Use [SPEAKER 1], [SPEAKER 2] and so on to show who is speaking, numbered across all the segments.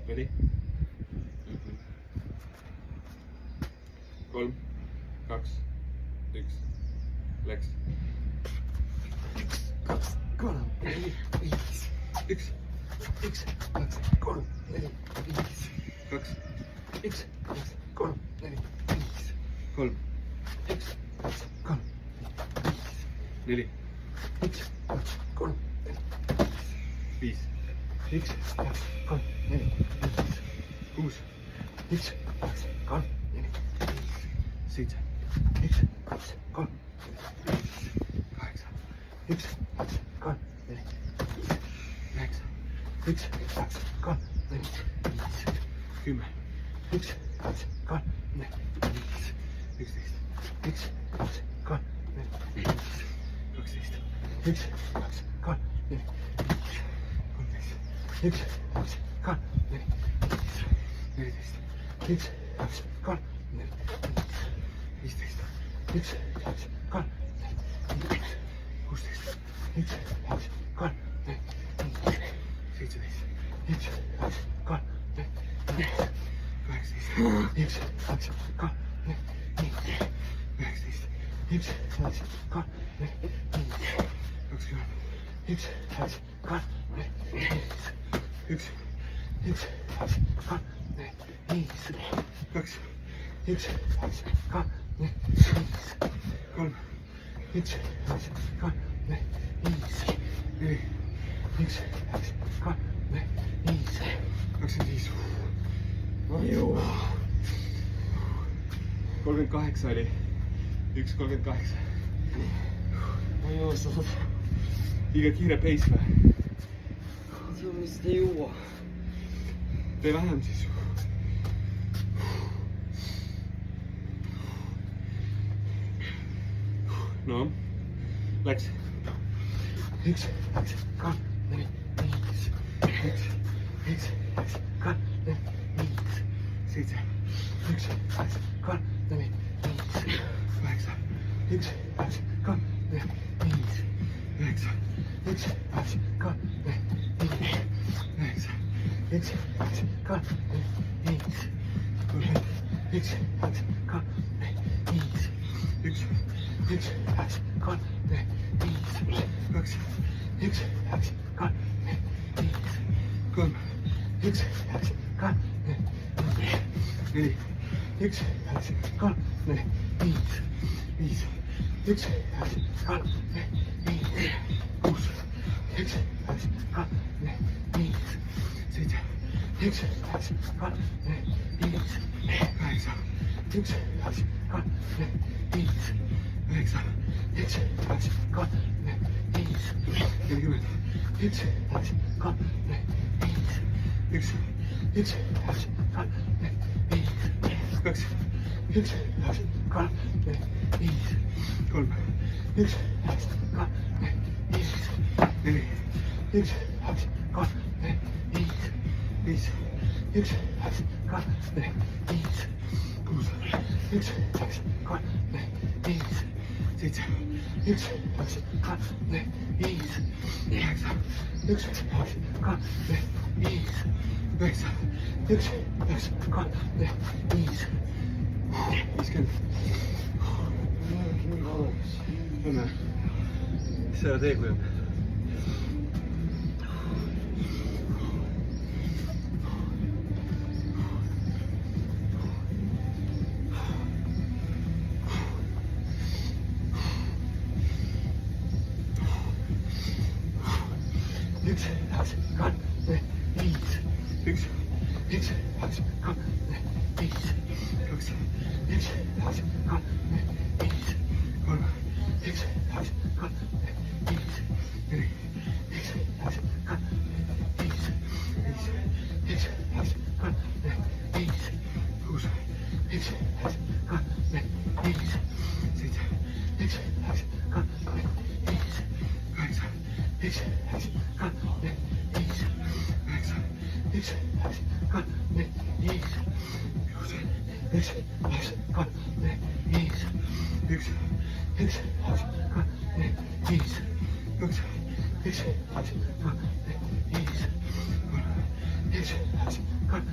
[SPEAKER 1] Ready? 3, 2, 1, läks.
[SPEAKER 2] 1, 2, 3, 4, 5.
[SPEAKER 1] 1,
[SPEAKER 2] 1, 2, 3, 4, 5.
[SPEAKER 1] 2,
[SPEAKER 2] 1, 2, 3, 4, 5.
[SPEAKER 1] 3,
[SPEAKER 2] 1, 2, 3,
[SPEAKER 1] 4,
[SPEAKER 2] 1, 2, 3,
[SPEAKER 1] 5,
[SPEAKER 2] 1, 2, 3,
[SPEAKER 1] 6,
[SPEAKER 2] 1, 2, 3,
[SPEAKER 1] 7,
[SPEAKER 2] 1, 2, 3,
[SPEAKER 1] 8,
[SPEAKER 2] 1, 2, 3,
[SPEAKER 1] 9,
[SPEAKER 2] 1, 2, 3,
[SPEAKER 1] 10,
[SPEAKER 2] 1, 2, 3,
[SPEAKER 1] 11,
[SPEAKER 2] 1, 2, 3,
[SPEAKER 1] 12,
[SPEAKER 2] 1, 2, 3, 1, 2, 3, 1, 2, 3,
[SPEAKER 1] 13, 14, 15, 25.
[SPEAKER 2] Ma ei jõua.
[SPEAKER 1] 38 oli. 1.38.
[SPEAKER 2] Ma ei jõua seda.
[SPEAKER 1] Liiga kiire pace või?
[SPEAKER 2] See on vist ei jõua.
[SPEAKER 1] Tee vähem siis. No, läks.
[SPEAKER 2] 1, 2, 3, 4, 5. 1, 2, 3, 4, 5.
[SPEAKER 1] 7,
[SPEAKER 2] 1, 2, 3, 4, 5.
[SPEAKER 1] 8,
[SPEAKER 2] 1, 2, 3, 4, 5.
[SPEAKER 1] 9,
[SPEAKER 2] 1, 2, 3, 4, 5.
[SPEAKER 1] 9,
[SPEAKER 2] 1, 2, 3, 4, 5. 1, 2, 3, 4, 5.
[SPEAKER 1] 1,
[SPEAKER 2] 1, 2, 3, 4, 5.
[SPEAKER 1] 2,
[SPEAKER 2] 1, 2, 3, 4, 5.
[SPEAKER 1] 3,
[SPEAKER 2] 1, 2, 3, 4,
[SPEAKER 1] 4,
[SPEAKER 2] 1, 2, 3, 4, 5.
[SPEAKER 1] 5,
[SPEAKER 2] 1, 2, 3, 4, 5.
[SPEAKER 1] 6,
[SPEAKER 2] 1, 2, 3, 4, 5.
[SPEAKER 1] 7,
[SPEAKER 2] 1, 2, 3, 4, 5.
[SPEAKER 1] 8,
[SPEAKER 2] 1, 2, 3, 4, 5.
[SPEAKER 1] 9,
[SPEAKER 2] 1, 2, 3, 4, 5.
[SPEAKER 1] 40,
[SPEAKER 2] 1, 2, 3, 4, 5.
[SPEAKER 1] 1,
[SPEAKER 2] 1, 2, 3, 4, 5.
[SPEAKER 1] 2,
[SPEAKER 2] 1, 2, 3, 4, 5.
[SPEAKER 1] 3,
[SPEAKER 2] 1, 2, 3, 5.
[SPEAKER 1] 4,
[SPEAKER 2] 1, 2, 3, 5.
[SPEAKER 1] 5,
[SPEAKER 2] 1, 2, 3, 5.
[SPEAKER 1] 6,
[SPEAKER 2] 1, 2, 3, 5.
[SPEAKER 1] 7,
[SPEAKER 2] 1, 2, 3, 5.
[SPEAKER 1] 8,
[SPEAKER 2] 1, 2, 3, 5.
[SPEAKER 1] 9,
[SPEAKER 2] 1, 2, 3, 5.
[SPEAKER 1] 50. Lähme. Mis sa tee kujub?
[SPEAKER 2] Üks, kaks, kolm, neli, viis.
[SPEAKER 1] Üks,
[SPEAKER 2] Üks, kaks, kolm, neli, viis.
[SPEAKER 1] kaks,
[SPEAKER 2] Üks, kaks, kolm, neli, viis.
[SPEAKER 1] kolm,
[SPEAKER 2] Üks, kaks, kolm, neli, viis.
[SPEAKER 1] neli,
[SPEAKER 2] Üks, kaks, kolm, neli, viis.
[SPEAKER 1] viis,
[SPEAKER 2] Üks, kaks, kolm, neli, viis.
[SPEAKER 1] kuus,
[SPEAKER 2] Üks, kaks, kolm, neli, viis.
[SPEAKER 1] seitse,
[SPEAKER 2] Üks, kaks, kolm, neli, viis.
[SPEAKER 1] kaheksa,
[SPEAKER 2] Üks, kaks, kolm, neli, viis.
[SPEAKER 1] üheksa,
[SPEAKER 2] Üks, kaks, kolm, neli, viis.
[SPEAKER 1] kuus,
[SPEAKER 2] Üks, kaks, kolm, neli, viis.
[SPEAKER 1] üks,
[SPEAKER 2] Üks, kaks, kolm, neli, viis.
[SPEAKER 1] kaks,
[SPEAKER 2] Üks, kaks, kolm, neli, viis.
[SPEAKER 1] kolm,
[SPEAKER 2] Üks, kaks, kolm,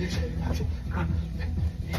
[SPEAKER 2] 1, 2, 3, 4,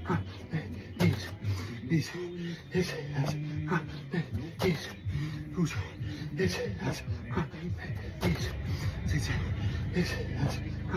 [SPEAKER 2] 5, 6, 7, 8, 9, 10, 11, 12, 13, 14, 15, 16,
[SPEAKER 1] 7, 8,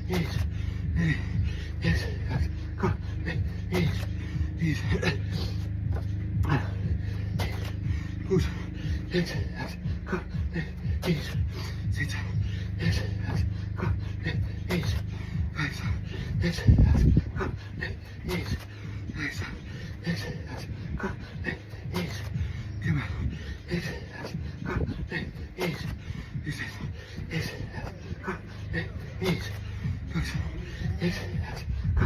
[SPEAKER 2] easy. Easy. Go. Easy. Easy. Good. Easy. Go. Easy. Sit. Easy. Go. Easy. Nice. Easy. Go. Easy. Nice. Easy. Go. Easy. Come on. Easy. Go. Easy. Easy. Easy. Go. Easy. Good. Easy. Go. Easy. Easy. Go.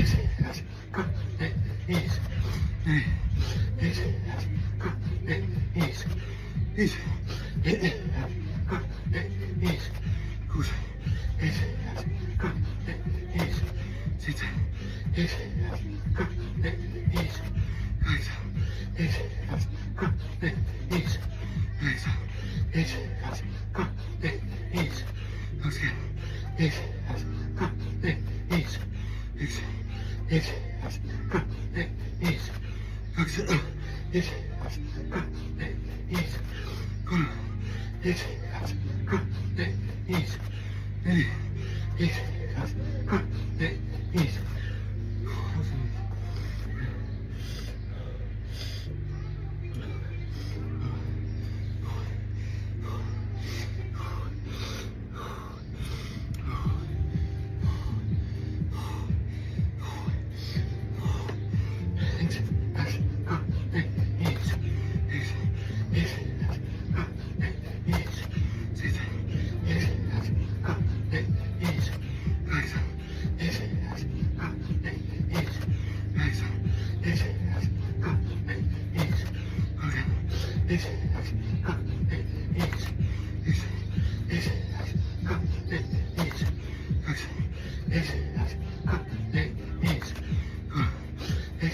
[SPEAKER 2] Easy. Easy. Go. Easy. Easy. Go. Easy. Good. Easy. Go. Easy. Sit. Easy. Go. Easy. Nice. Easy. Go. Easy. Nice. Easy. Go. Easy. Okay. Easy. Go. Easy. Easy. Easy. Go. Easy. Okay. Easy. Go. Easy.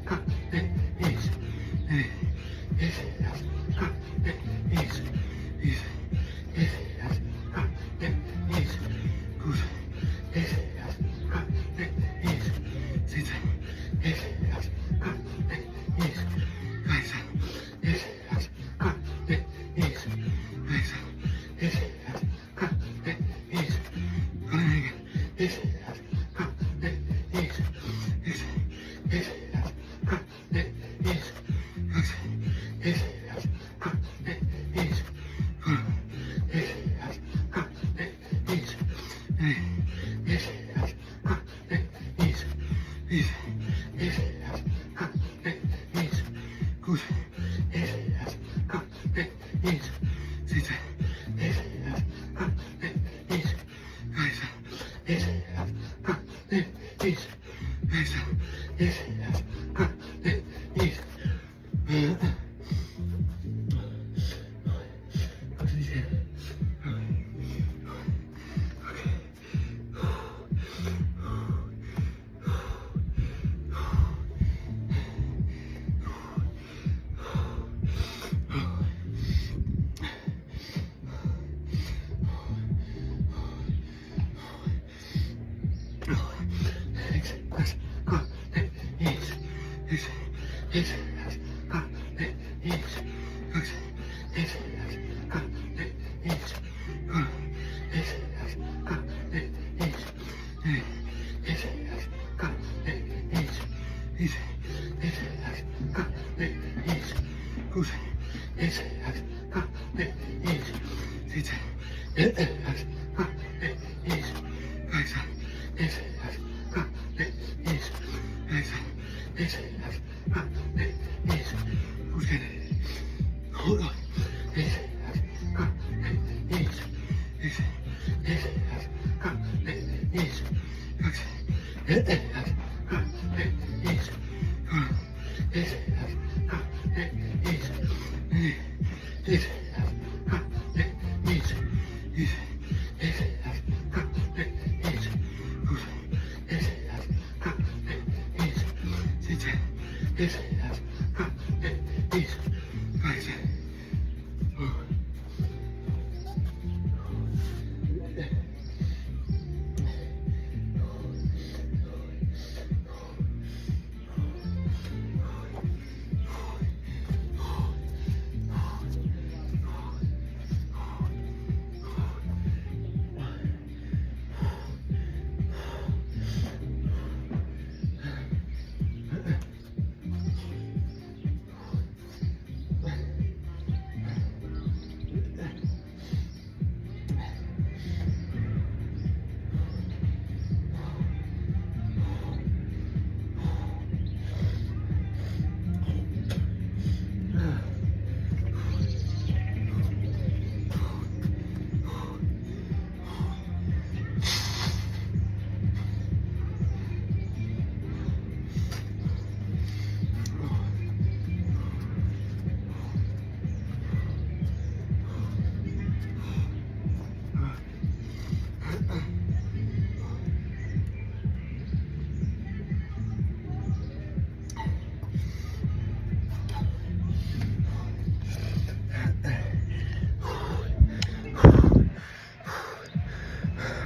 [SPEAKER 2] Go. Easy. Go. Easy. Easy. Go. Easy.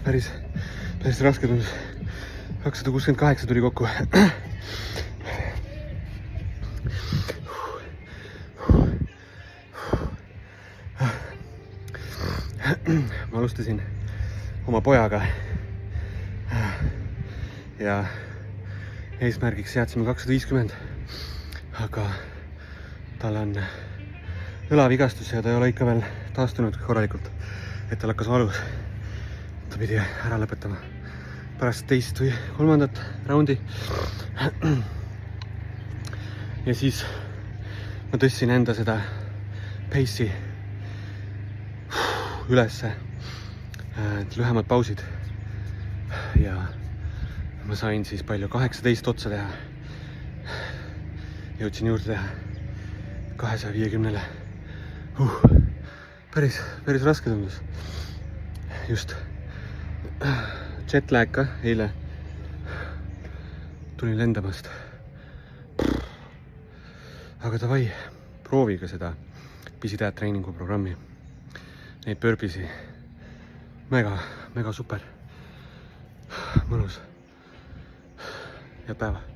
[SPEAKER 2] päris raske tundus. 268 tuli kokku. Ma alustasin oma pojaga ja eesmärgiks seadsime 250, aga tal on õlavigastus ja ta ei ole ikka veel taastunud korralikult, et tal hakkas valus. Ta pidi ära lõpetama pärast teist või kolmandat raundi. Ja siis ma tõstsin enda seda pace'i ülesse, lühemad pausid ja ma sain siis palju 18 otsa teha. Jõudsin juurde teha 250-le. Päris raske tundus. Just jetlag ka eile. Tulin lendamast. Aga davai, proovi ka seda Pisitäät treeningu programmi. Neid burpeesi. Mega super. Mõnus. Head päeva.